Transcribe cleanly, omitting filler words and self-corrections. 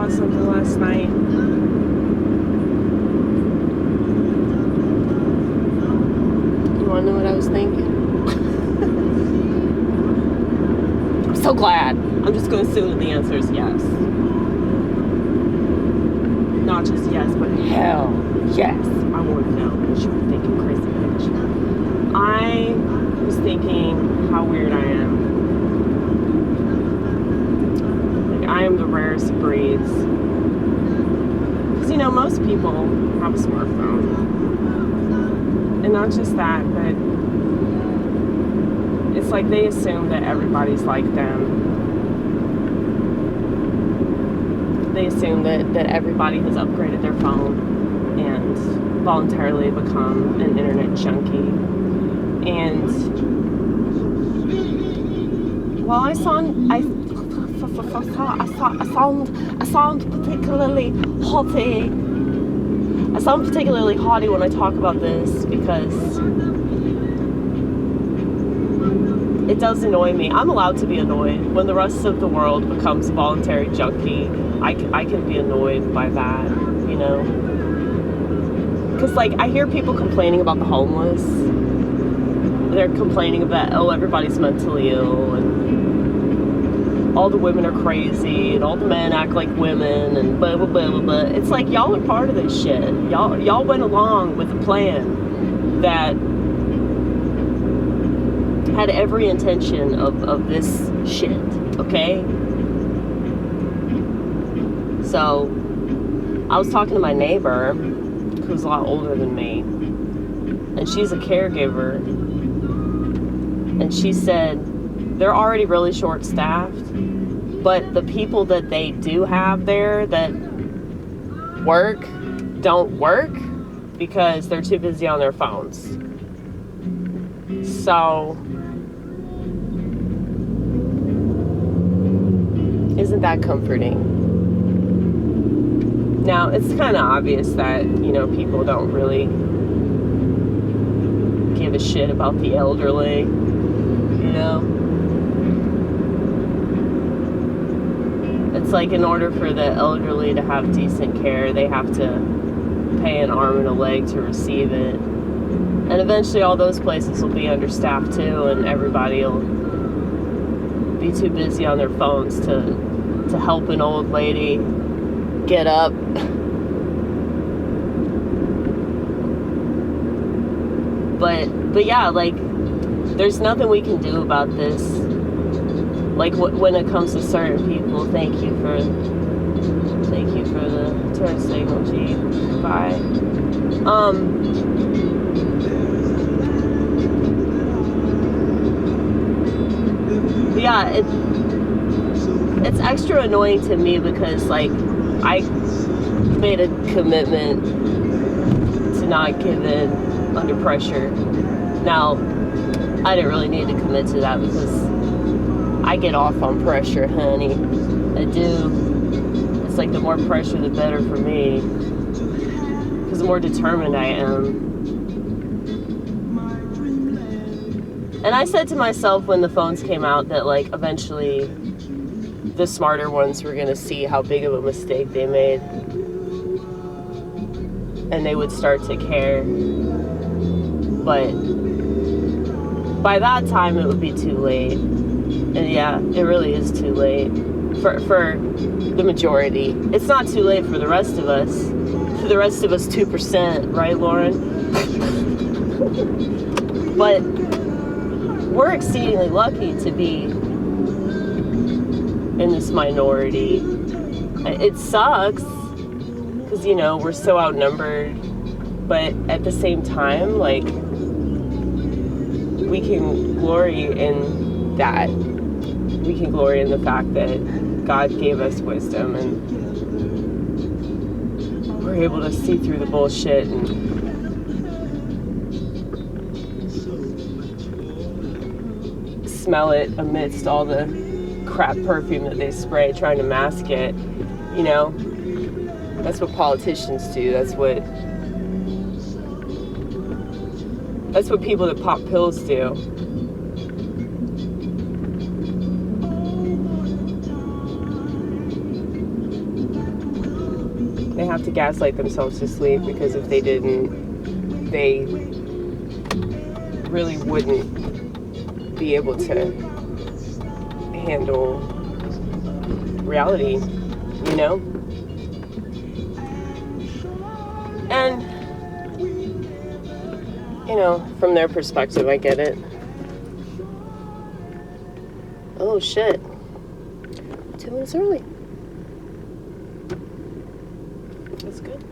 saw something last night. You want to know what I was thinking? I'm so glad. I'm just going to assume that the answer is yes. Not just yes, but hell yes. I want to know what you were thinking, crazy bitch. I was thinking how weird I am. Like, I am the rarest of breeds. Because, you know, most people have a smartphone. And not just that, but it's like they assume that everybody's like them. They assume that everybody has upgraded their phone and voluntarily become an internet junkie. And while I sound particularly haughty. I sound particularly haughty when I talk about this because it does annoy me. I'm allowed to be annoyed when the rest of the world becomes a voluntary junkie. I can be annoyed by that, you know? Because, like, I hear people complaining about the homeless. They're complaining about, oh, everybody's mentally ill, and all the women are crazy, and all the men act like women, and blah, blah, blah, blah, blah. It's like, y'all are part of this shit. Y'all went along with a plan that had every intention of this shit, okay? So, I was talking to my neighbor, who's a lot older than me, and she's a caregiver, and she said they're already really short-staffed, but the people that they do have there that work don't work because they're too busy on their phones. So, isn't that comforting? Now, it's kind of obvious that, you know, people don't really give a shit about the elderly, you know? It's like in order for the elderly to have decent care, they have to pay an arm and a leg to receive it. And eventually all those places will be understaffed too, and everybody will be too busy on their phones to help an old lady get up. But yeah, like, there's nothing we can do about this. Like, when it comes to certain people, thank you for the turn signal, G. Bye. Yeah, it's extra annoying to me because, like, I made a commitment to not give in under pressure. Now, I didn't really need to commit to that because I get off on pressure, honey. I do. It's like the more pressure, the better for me. Because the more determined I am. And I said to myself when the phones came out that, like, eventually the smarter ones were going to see how big of a mistake they made. And they would start to care. But by that time, it would be too late. And yeah, it really is too late for the majority. It's not too late for the rest of us. For the rest of us, 2%, right, Lauren? But we're exceedingly lucky to be in this minority. It sucks because, you know, we're so outnumbered. But at the same time, like, we can glory in that. We can glory in the fact that God gave us wisdom and we're able to see through the bullshit and smell it amidst all the crap perfume that they spray trying to mask it. You know, that's what politicians do. That's what people that pop pills do. have to gaslight themselves to sleep, because if they didn't, they really wouldn't be able to handle reality, you know? And, you know, from their perspective, I get it. Oh, shit. 2 minutes early. That's good.